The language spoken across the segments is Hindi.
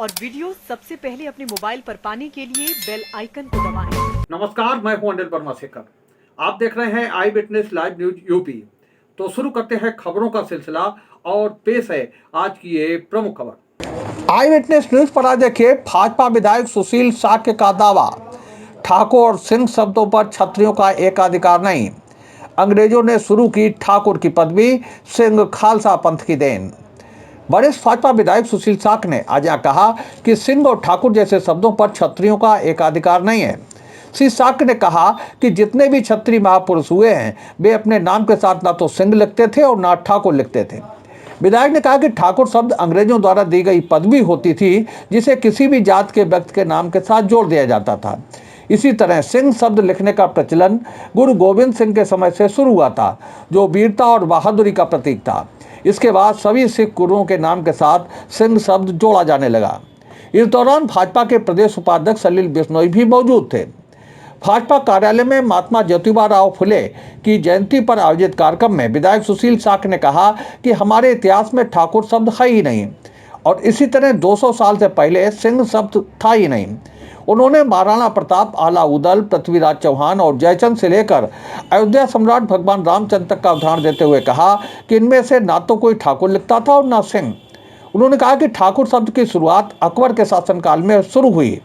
और वीडियो सबसे पहले अपने मोबाइल पर पाने के लिए बेल आइकन को दबाएं। नमस्कार, मैं हूं अनिल वर्मा शेखर। आप देख रहे हैं आई विटनेस लाइव न्यूज यूपी। तो शुरू करते हैं खबरों का सिलसिला और पेश है आज की ये प्रमुख खबर। आई विटनेस न्यूज पर आज देखिए, भाजपा विधायक सुशील साक्य का दावा, ठाकुर और सिंह शब्दों पर क्षत्रियों का एकाधिकार नहीं। अंग्रेजों ने शुरू की ठाकुर की पदवी, सिंह खालसा पंथ की देन। वरिष्ठ भाजपा विधायक सुशील साक्य ने आज यहाँ कहा कि सिंह और ठाकुर जैसे शब्दों पर क्षत्रियों का एकाधिकार नहीं है। श्री साक्य ने कहा कि जितने भी क्षत्रिय महापुरुष हुए हैं वे अपने नाम के साथ ना तो सिंह लिखते थे और ना ठाकुर लिखते थे। विधायक ने कहा कि ठाकुर शब्द अंग्रेजों द्वारा दी गई पदवी होती थी जिसे किसी भी जात के व्यक्ति के नाम के साथ जोड़ दिया जाता था। इसी तरह सिंह शब्द लिखने का प्रचलन गुरु गोविंद सिंह के समय से शुरू हुआ था, जो वीरता और बहादुरी का प्रतीक था। इसके बाद सभी सिख गुरुओं के नाम के साथ सिंह शब्द जोड़ा जाने लगा। इस दौरान भाजपा के प्रदेश उपाध्यक्ष सलील बिश्नोई भी मौजूद थे। भाजपा कार्यालय में महात्मा ज्योतिबा राव फुले की जयंती पर आयोजित कार्यक्रम में विधायक सुशील साक्य ने कहा कि हमारे इतिहास में ठाकुर शब्द है ही नहीं और इसी तरह 200 साल से पहले सिंह शब्द था ही नहीं। उन्होंने महाराणा प्रताप, आला उदल, पृथ्वीराज चौहान और जयचंद से लेकर अयोध्या सम्राट भगवान रामचंद्र तक का उदाहरण देते हुए कहा कि इनमें से ना तो कोई ठाकुर लिखता था और ना सिंह। उन्होंने कहा कि ठाकुर शब्द की शुरुआत अकबर के शासनकाल में शुरू हुई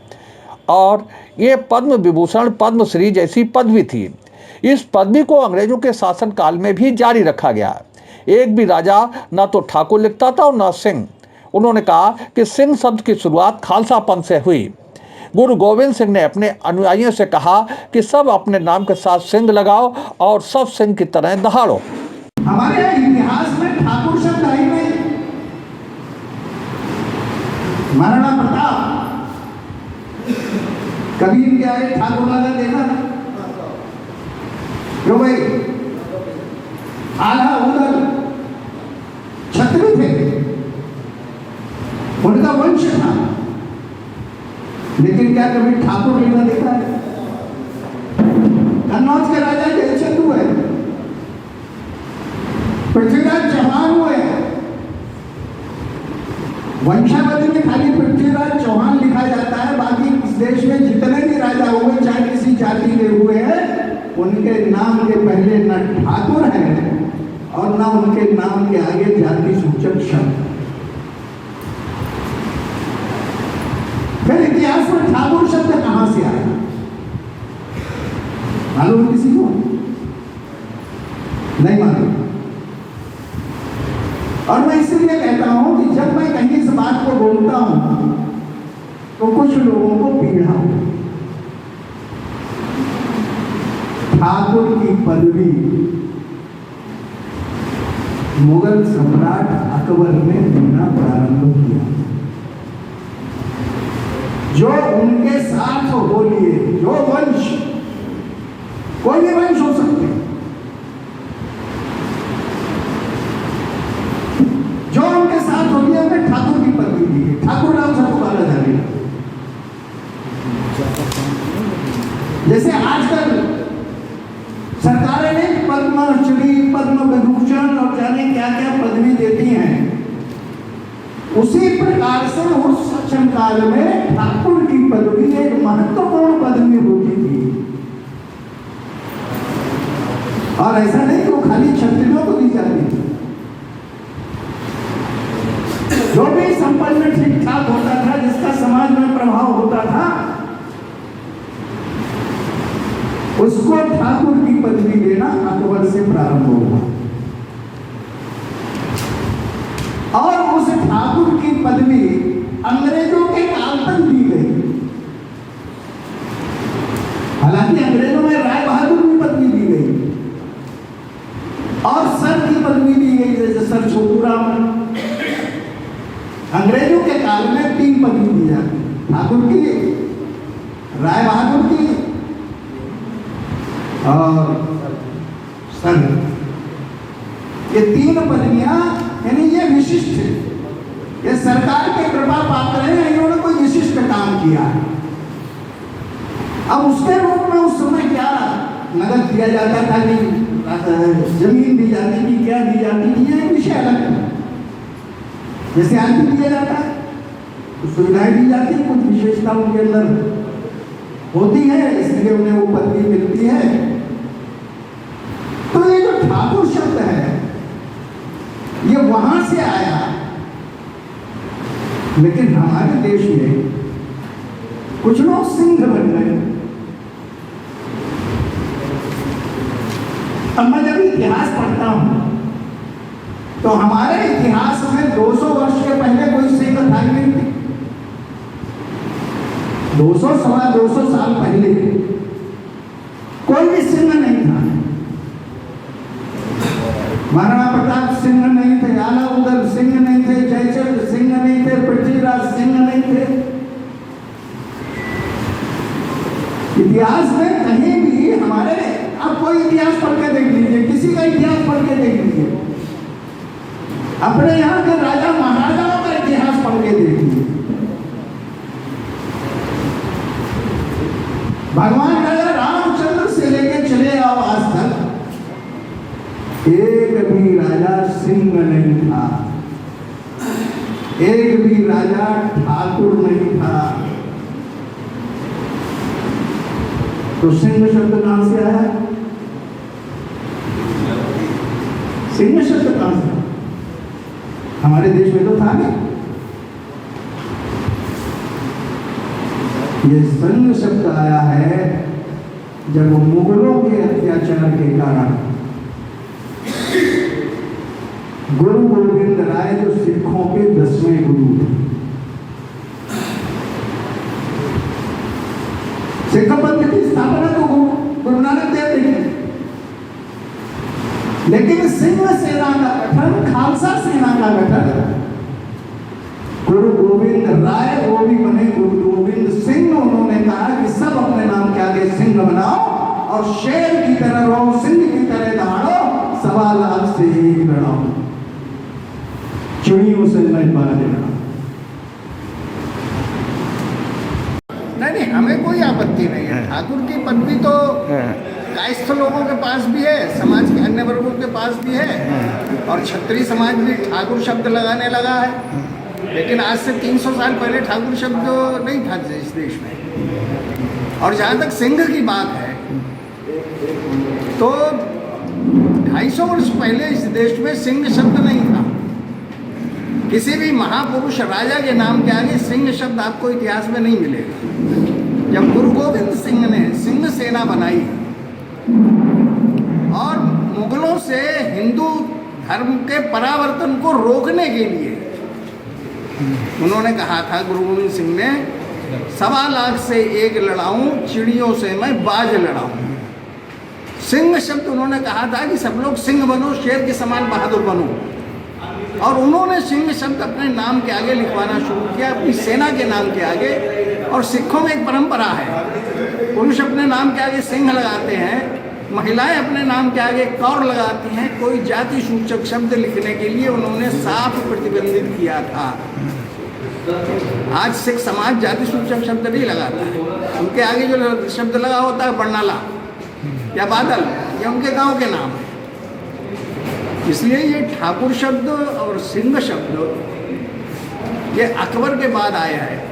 और ये पद्म विभूषण, पद्मश्री जैसी पदवी थी। इस पदवी को अंग्रेजों के शासनकाल में भी जारी रखा गया। एक भी राजा ना तो ठाकुर लिखता था और ना सिंह। उन्होंने कहा कि सिंह शब्द की शुरुआत खालसा पंथ से हुई। गुरु गोविंद सिंह ने अपने अनुयायियों से कहा कि सब अपने नाम के साथ सिंह लगाओ और सब सिंह की तरह दहाड़ो। हमारे इतिहास में ठाकुर शब्द आई नहीं। महाराणा प्रताप कभी इनके आगे ठाकुर वाला देखा ना? क्यों भाई? आला उदल क्षत्रिय थे, उनका वंश था, लेकिन क्या कभी ठाकुर लिखा देखा है? कन्नौज के राजा जयचंद हुए, पृथ्वीराज चौहान हुए। वंशावली में खाली पृथ्वीराज चौहान लिखा जाता है, बाकी इस देश में जितने भी राजा हुए, चाहे किसी जाति के हुए हैं, उनके नाम के पहले न ठाकुर है और न उनके नाम के आगे जाति सूचक शब्द। फिर इतिहास में ठाकुर शब्द कहां से आया मालूम किसी को? नहीं मालूम। और मैं इसलिए कहता हूं कि जब मैं कहीं इस बात को बोलता हूं तो कुछ लोगों को पीड़ा हो। ठाकुर की पदवी मुगल सम्राट अकबर ने देना प्रारंभ किया। जो उनके साथ हो लिए, जो वंश, कोई भी वंश हो सकते, जो उनके साथ हो लिए उन्हें ठाकुर की पदवी दी। ठाकुर नाम से पुकारा जाने लगा। जैसे आजकल सरकारें ने पद्मश्री, पद्म विभूषण और जाने क्या क्या पदवी देती हैं, उसी प्रकार से उस शासन काल में ठाकुर की पदवी एक महत्वपूर्ण पदवी होती थी। और ऐसा नहीं कि वो खाली क्षत्रियों को दी जाती थी। जो भी संपन्न ठीक ठाक होता था, जिसका समाज में प्रभाव होता था, उसको ठाकुर की पदवी देना अकबर से प्रारंभ हुआ। और उस ठाकुर की पदवी अंग्रेजों के काल तक दी गई। हालांकि अंग्रेजों में राय बहादुर की पदवी दी गई और सर की पदवी दी गई, जैसे सर छोटूराम। अंग्रेजों के काल में 3 पदवी दी जाती, ठाकुर की, राय बहादुर की और सर। ये 3 पदवियां, यानी ये विशिष्ट है, ये सरकार के कृपा पात्र हैं, इन्होंने कोई विशिष्ट काम किया है। अब उसके रूप में उस समय क्या नगद दिया जाता था कि जमीन दी जाती थी, क्या दी जाती थी, ये विषय अलग है। जैसे आज भी दिया जाता है, कुछ सुविधाएं दी जाती है, कुछ विशेषता उनके अंदर होती है, इसलिए उन्हें वो पदवी मिलती है। तो ये जो ठाकुर शब्द है ये वहां से आया, लेकिन हमारे देश में कुछ लोग सिंह बन गए। अब मैं जब इतिहास पढ़ता हूं तो हमारे इतिहास में 200 वर्ष के पहले कोई सिंह था ही नहीं। 200 सवा 200 साल पहले कोई भी सिंह नहीं था। महाराणा प्रताप सिंह नहीं थे, आला उदल सिंह नहीं थे, जयचंद्र सिंह नहीं थे, पृथ्वीराज सिंह नहीं थे। इतिहास में कहीं भी हमारे, आप कोई इतिहास पढ़ के देख लीजिए, किसी का इतिहास पढ़ के देख लीजिए, अपने यहाँ के राजा महाराजाओं का इतिहास पढ़ के देख लीजिए। भगवान राजा रामचंद्र से लेके चले आओ आज तक एक भी राजा सिंह नहीं था, एक भी राजा ठाकुर नहीं था। तो सिंह शब्द कहां से आया? सिंह शब्द कहां से? हमारे देश में तो था नहीं। ये सिंह शब्द आया है जब मुगलों के अत्याचार के कारण गुरु गोविंद राय जो सिखों के 10वें गुरु थे, सिख पंथ की स्थापना तो गुरु नानक देव ने की, लेकिन सिंह सेना का गठन, खालसा सेना का गठन गुरु गोविंद राय, वो भी बने गुरु गोविंद सिंह। उन्होंने कहा कि सब अपने नाम के आगे सिंह बनाओ और शेर की तरह रहो, सिंह की तरह दहाड़ो, 1.25 लाख से एक लड़ाओ, चिड़ियों से नहीं बाज लड़ाओ। नहीं, हमें कोई आपत्ति नहीं है। ठाकुर की पदवी तो कायस्थ लोगों के पास भी है, समाज के अन्य वर्गों के पास भी है, और क्षत्रिय समाज भी ठाकुर शब्द लगाने लगा है। लेकिन आज से 300 साल पहले ठाकुर शब्द नहीं था इस देश में। और जहाँ तक सिंह की बात है तो 250 वर्ष पहले इस देश में सिंह शब्द नहीं था। किसी भी महापुरुष राजा के नाम के आगे सिंह शब्द आपको इतिहास में नहीं मिलेगा। जब गुरु गोविंद सिंह ने सिंह सेना बनाई और मुगलों से हिंदू धर्म के परावर्तन को रोकने के लिए उन्होंने कहा था, गुरु गोविंद सिंह ने, 1.25 लाख से एक लड़ाऊं, चिड़ियों से मैं बाज लड़ाऊं। सिंह शब्द उन्होंने कहा था कि सब लोग सिंह बनो, शेर के समान बहादुर बनो। और उन्होंने सिंह शब्द अपने नाम के आगे लिखवाना शुरू किया, अपनी सेना के नाम के आगे। और सिखों में एक परंपरा है, पुरुष अपने नाम के आगे सिंह लगाते हैं, महिलाएं अपने नाम के आगे कौर लगाती हैं। कोई जाति सूचक शब्द लिखने के लिए उन्होंने साफ प्रतिबंधित किया था। आज सिख समाज जाति सूचक शब्द नहीं लगाता है। उनके आगे जो शब्द लगा होता है बरनाला या बादल, ये उनके गांव के नाम है। इसलिए ये ठाकुर शब्द और सिंह शब्द ये अकबर के बाद आया है।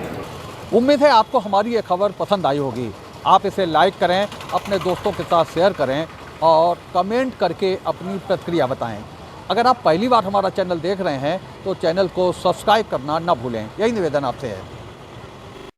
उम्मीद है आपको हमारी ये खबर पसंद आई होगी। आप इसे लाइक करें, अपने दोस्तों के साथ शेयर करें और कमेंट करके अपनी प्रतिक्रिया बताएं। अगर आप पहली बार हमारा चैनल देख रहे हैं तो चैनल को सब्सक्राइब करना ना भूलें। यही निवेदन आपसे है।